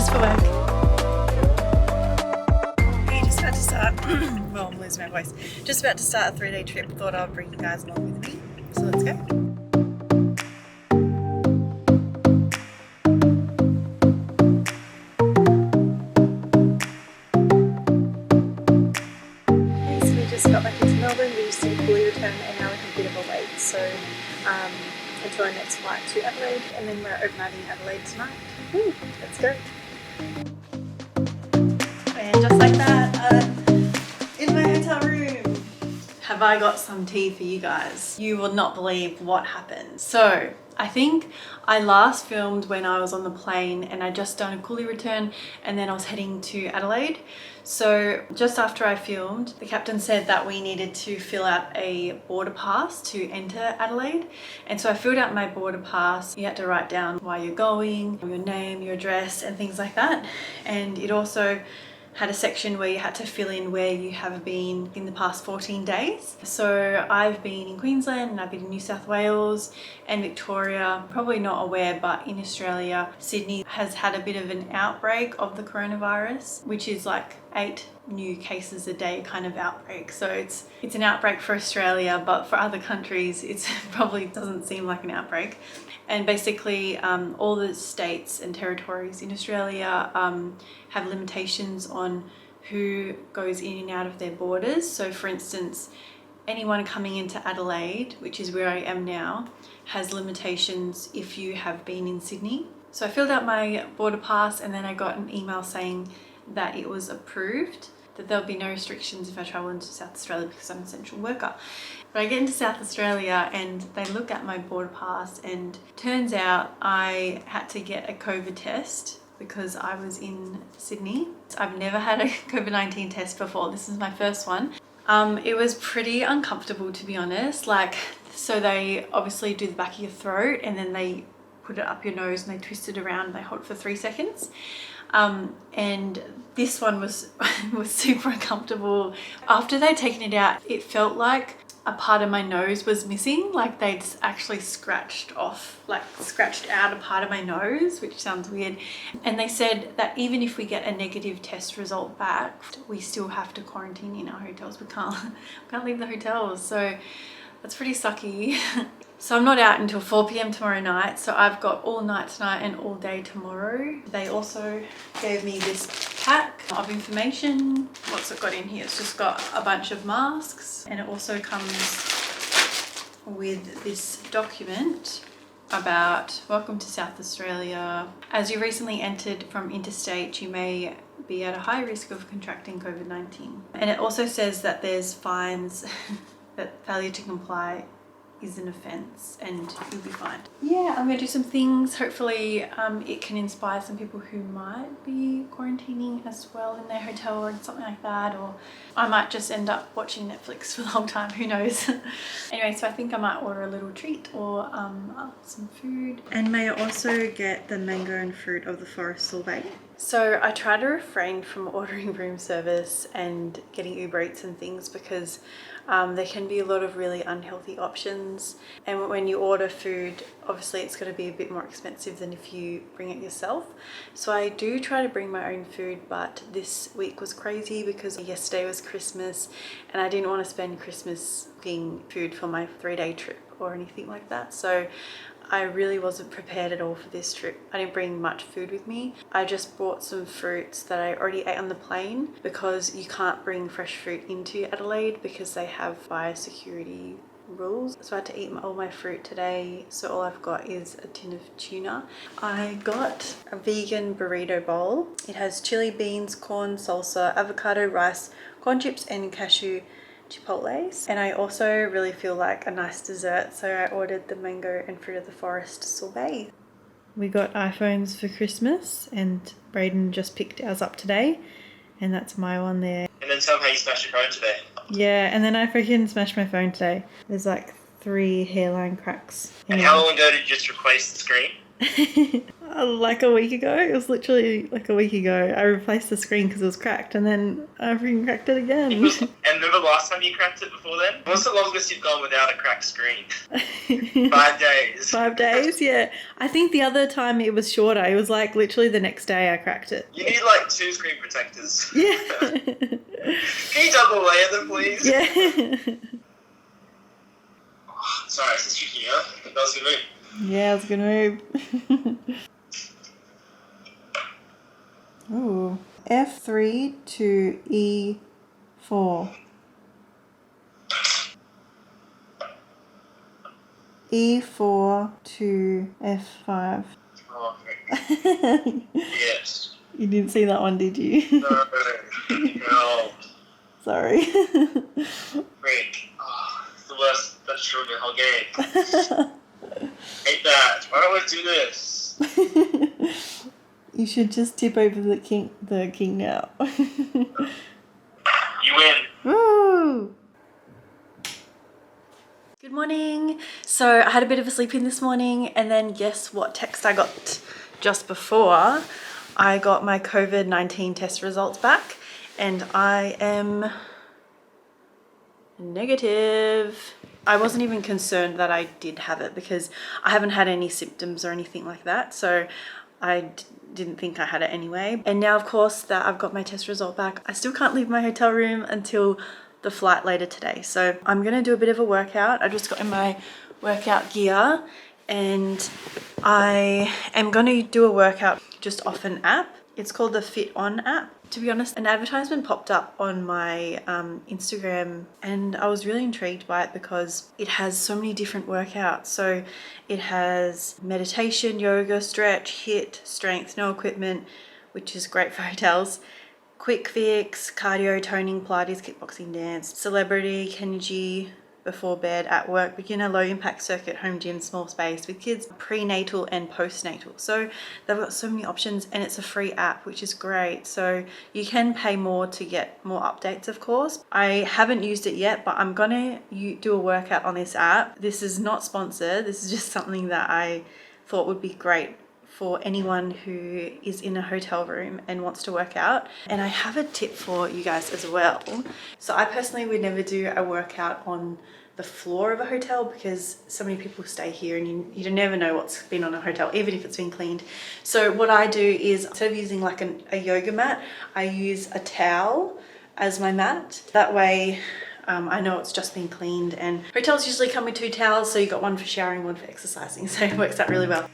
dressed for work. Hey, just about to start. Well, I'm losing my voice. Just about to start a 3-day trip. Thought I'd bring you guys along with me. So let's go. So we just got back into Melbourne. We just did a fully return and now we have a bit of a wait. So until our next flight to Adelaide, and then we're overnighting Adelaide tonight. Woo, let's go. And just like that, in my hotel room. Have I got some tea for you guys? You will not believe what happened. So I think I last filmed when I was on the plane and I just done a coolie return and then I was heading to Adelaide. So just after I filmed, the captain said that we needed to fill out a border pass to enter Adelaide. And so I filled out my border pass. You had to write down why you're going, your name, your address and things like that. And it also had a section where you had to fill in where you have been in the past 14 days. So I've been in Queensland and I've been in New South Wales and Victoria. Probably not aware, but in Australia, Sydney has had a bit of an outbreak of the coronavirus, which is like 8 new cases a day kind of outbreak. So it's an outbreak for Australia, but for other countries, it's probably doesn't seem like an outbreak. And basically all the states and territories in Australia have limitations on who goes in and out of their borders. So for instance, anyone coming into Adelaide, which is where I am now, has limitations if you have been in Sydney. So I filled out my border pass and then I got an email saying that it was approved, that there'll be no restrictions if I travel into South Australia because I'm an essential worker. But I get into South Australia and they look at my border pass and turns out I had to get a COVID test because I was in Sydney. I've never had a COVID-19 test before. This is my first one. It was pretty uncomfortable, to be honest. So they obviously do the back of your throat and then they put it up your nose and they twist it around and they hold it for 3 seconds. And this one was super uncomfortable. After they'd taken it out, it felt like a part of my nose was missing, like they'd actually scratched out a part of my nose, which sounds weird. And they said that even if we get a negative test result back, we still have to quarantine in our hotels. We can't leave the hotels. So that's pretty sucky. So I'm not out until 4 p.m. tomorrow night. So I've got all night tonight and all day tomorrow. They also gave me this pack of information. What's it got in here? It's just got a bunch of masks and it also comes with this document about welcome to South Australia. As you recently entered from interstate, you may be at a high risk of contracting COVID-19. And it also says that there's fines that failure to comply is an offence and you'll be fined. Yeah, I'm gonna do some things. Hopefully it can inspire some people who might be quarantining as well in their hotel or something like that, or I might just end up watching Netflix for the whole time, who knows. Anyway, so I think I might order a little treat or some food. And may I also get the mango and fruit of the forest sorbet. So I try to refrain from ordering room service and getting Uber Eats and things because there can be a lot of really unhealthy options, and when you order food, obviously it's going to be a bit more expensive than if you bring it yourself. So I do try to bring my own food, but this week was crazy because yesterday was Christmas and I didn't want to spend Christmas cooking food for my 3-day trip or anything like that. So I really wasn't prepared at all for this trip. I didn't bring much food with me. I just brought some fruits that I already ate on the plane because you can't bring fresh fruit into Adelaide because they have biosecurity rules. So I had to eat all my fruit today. So all I've got is a tin of tuna. I got a vegan burrito bowl. It has chili beans, corn, salsa, avocado, rice, corn chips and cashew chipotles, and I also really feel like a nice dessert, so I ordered the mango and fruit of the forest sorbet. We got iPhones for Christmas and Brayden just picked ours up today, and that's my one there. And then somehow you smashed your phone today. Yeah, and then I freaking smashed my phone today. There's like 3 hairline cracks. And how long ago did you just replace the screen? Like a week ago. It was literally like a week ago. I replaced the screen because it was cracked, and then I freaking cracked it again. And remember last time you cracked it before then? What's the longest you've gone without a cracked screen? 5 days. 5 days, yeah. I think the other time it was shorter. It was like literally the next day I cracked it. You need like 2 screen protectors. Yeah. Can you double layer them, please? Yeah. Sorry, it's tricky, huh? That was a good move. Yeah, it was a good move. Ooh. F3 to E4. E4 to F5. Oh, okay. Yes. You didn't see that one, did you? No. Sorry. Freak. Oh, it's the worst that should the whole game. Hate that. Why don't we do this? You should just tip over the king now. You win. Woo! Good morning. So I had a bit of a sleep in this morning, and then guess what text I got just before? I got my COVID-19 test results back, and I am negative. I wasn't even concerned that I did have it because I haven't had any symptoms or anything like that. So I didn't think I had it anyway. And now, of course, that I've got my test result back, I still can't leave my hotel room until the flight later today. So I'm gonna do a bit of a workout. I just got in my workout gear, and I am gonna do a workout just off an app. It's called the Fit On app. To be honest, an advertisement popped up on my Instagram, and I was really intrigued by it because it has so many different workouts. So it has meditation, yoga, stretch, HIIT, strength, no equipment, which is great for hotels, quick fix, cardio, toning, Pilates, kickboxing, dance, celebrity, Kenji, before bed, at work, beginner, low impact circuit, home gym, small space with kids, prenatal and postnatal. So they've got so many options, and it's a free app, which is great. So you can pay more to get more updates, of course. I haven't used it yet, but I'm gonna do a workout on this app. This is not sponsored. This is just something that I thought would be great for anyone who is in a hotel room and wants to work out. And I have a tip for you guys as well. So I personally would never do a workout on the floor of a hotel because so many people stay here, and you never know what's been on a hotel, even if it's been cleaned. So what I do is, instead of using like a yoga mat, I use a towel as my mat. That way I know it's just been cleaned, and hotels usually come with 2 towels, so you got one for showering, one for exercising. So it works out really well.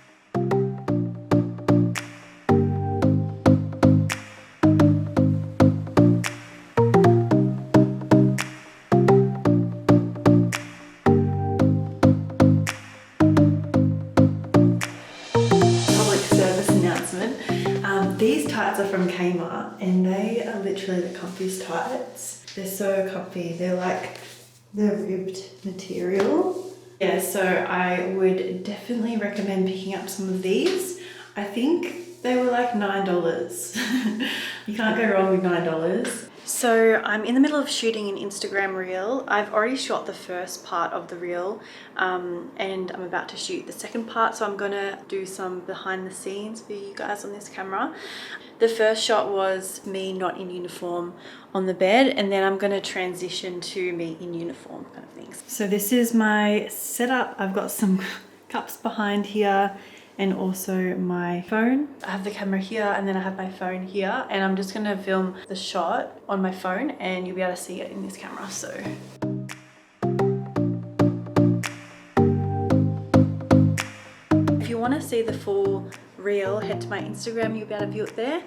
These tights are from Kmart, and they are literally the comfiest tights. They're so comfy. They're like the ribbed material. Yeah, so I would definitely recommend picking up some of these. I think they were like $9. You can't go wrong with $9. So I'm in the middle of shooting an Instagram reel. I've already shot the first part of the reel, and I'm about to shoot the second part. So I'm gonna do some behind the scenes for you guys on this camera. The first shot was me not in uniform on the bed, and then I'm gonna transition to me in uniform kind of things. So this is my setup. I've got some cups behind here, and also my phone. I have the camera here, and then I have my phone here, and I'm just gonna film the shot on my phone, and you'll be able to see it in this camera. So if you want to see the full reel, head to my Instagram. You'll be able to view it there.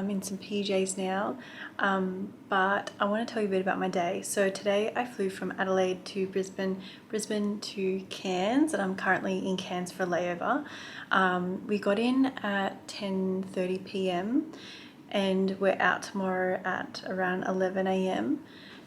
In some PJs now, but I want to tell you a bit about my day. So today I flew from Adelaide to Brisbane to Cairns, and I'm currently in Cairns for a layover. We got in at 10:30 p.m. and we're out tomorrow at around 11 a.m.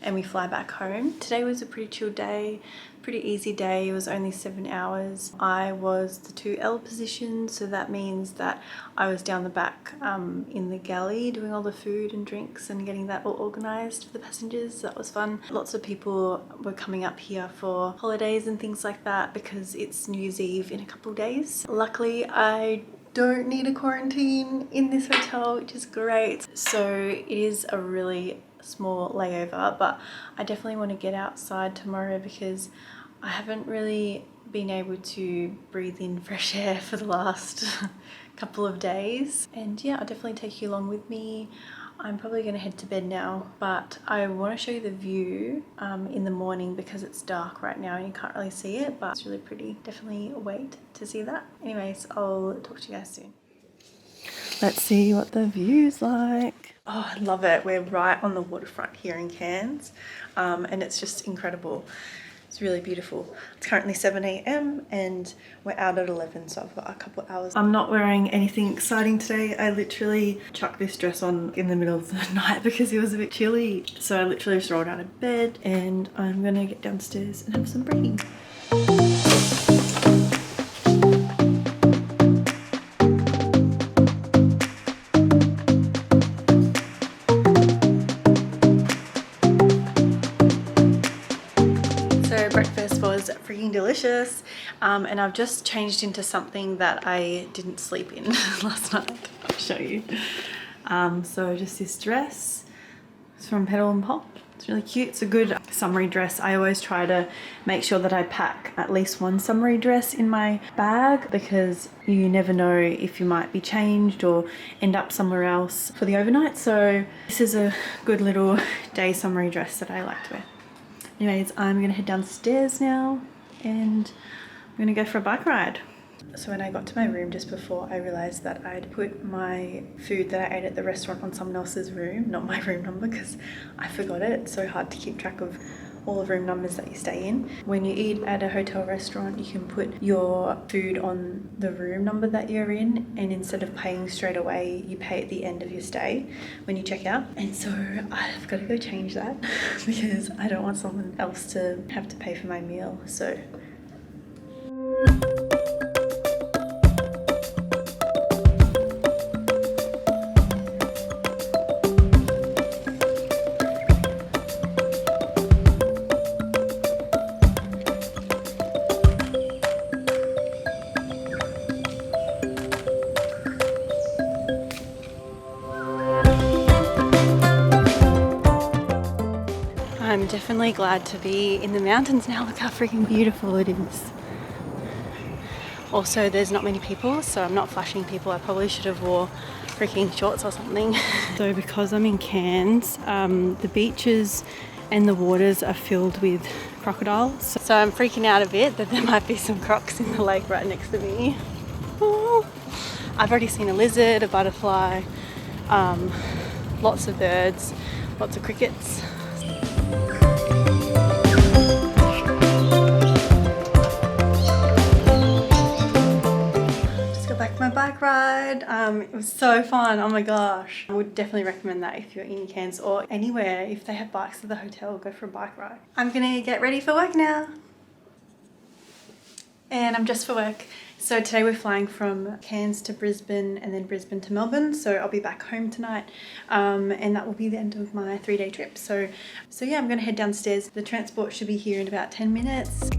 and we fly back home. Today was a pretty chill day, pretty easy day. It was only 7 hours. I was the 2L position, so that means that I was down the back in the galley doing all the food and drinks and getting that all organised for the passengers. That was fun. Lots of people were coming up here for holidays and things like that because it's New Year's Eve in a couple of days. Luckily, I don't need a quarantine in this hotel, which is great. So it is a really small layover, but I definitely want to get outside tomorrow because I haven't really been able to breathe in fresh air for the last couple of days. And yeah, I'll definitely take you along with me. I'm probably going to head to bed now, but I want to show you the view in the morning because it's dark right now and you can't really see it, but it's really pretty. Definitely wait to see that. Anyways, I'll talk to you guys soon. Let's see what the view's like. Oh, I love it. We're right on the waterfront here in Cairns, and it's just incredible. It's really beautiful. It's currently 7 a.m. and we're out at 11, so I've got a couple of hours. I'm not wearing anything exciting today. I literally chucked this dress on in the middle of the night because it was a bit chilly. So I literally just rolled out of bed and I'm gonna get downstairs and have some brekkie. Breakfast was freaking delicious, and I've just changed into something that I didn't sleep in last night. I'll show you. So just this dress. It's from Petal and Pop. It's really cute. It's a good summery dress. I always try to make sure that I pack at least one summery dress in my bag because you never know if you might be changed or end up somewhere else for the overnight. So this is a good little day summery dress that I like to wear. Anyways, I'm gonna head downstairs now and I'm gonna go for a bike ride. So when I got to my room just before, I realized that I'd put my food that I ate at the restaurant on someone else's room, not my room number, because I forgot it. It's so hard to keep track of all the room numbers that you stay in. When you eat at a hotel restaurant, you can put your food on the room number that you're in, and instead of paying straight away, you pay at the end of your stay when you check out. And so I've got to go change that because I don't want someone else to have to pay for my meal. So I'm definitely glad to be in the mountains now. Look how freaking beautiful it is. Also, there's not many people, so I'm not flashing people. I probably should have wore freaking shorts or something. So because I'm in Cairns, the beaches and the waters are filled with crocodiles. So I'm freaking out a bit that there might be some crocs in the lake right next to me. Oh. I've already seen a lizard, a butterfly, lots of birds, lots of crickets. My bike ride, it was so fun. Oh my gosh, I would definitely recommend that if you're in Cairns or anywhere. If they have bikes at the hotel, go for a bike ride. I'm gonna get ready for work now, and I'm just for work. So today we're flying from Cairns to Brisbane and then Brisbane to Melbourne, so I'll be back home tonight, and that will be the end of my 3-day trip. So yeah, I'm gonna head downstairs. The transport should be here in about 10 minutes.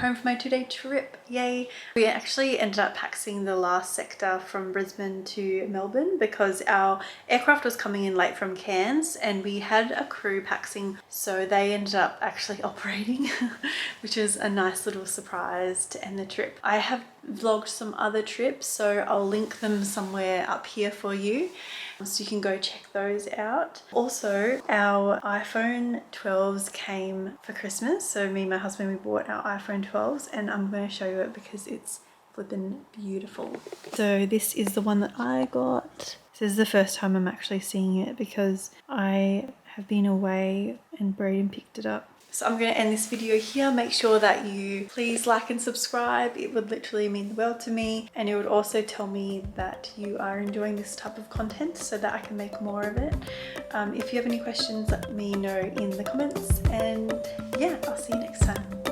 Home for my 2-day trip, yay. We actually ended up taxiing the last sector from Brisbane to Melbourne because our aircraft was coming in late from Cairns and we had a crew taxiing, so they ended up actually operating, which is a nice little surprise to end the trip. I have vlogged some other trips, so I'll link them somewhere up here for you, so you can go check those out. Also, our iPhone 12s came for Christmas, so me and my husband, we bought our iPhone 12s, and I'm going to show you it because it's flippin' beautiful. So this is the one that I got. This is the first time I'm actually seeing it because I have been away and Braden picked it up. So I'm going to end this video here. Make sure that you please like and subscribe. It would literally mean the world to me, and it would also tell me that you are enjoying this type of content so that I can make more of it. If you have any questions, let me know in the comments, and yeah, I'll see you next time.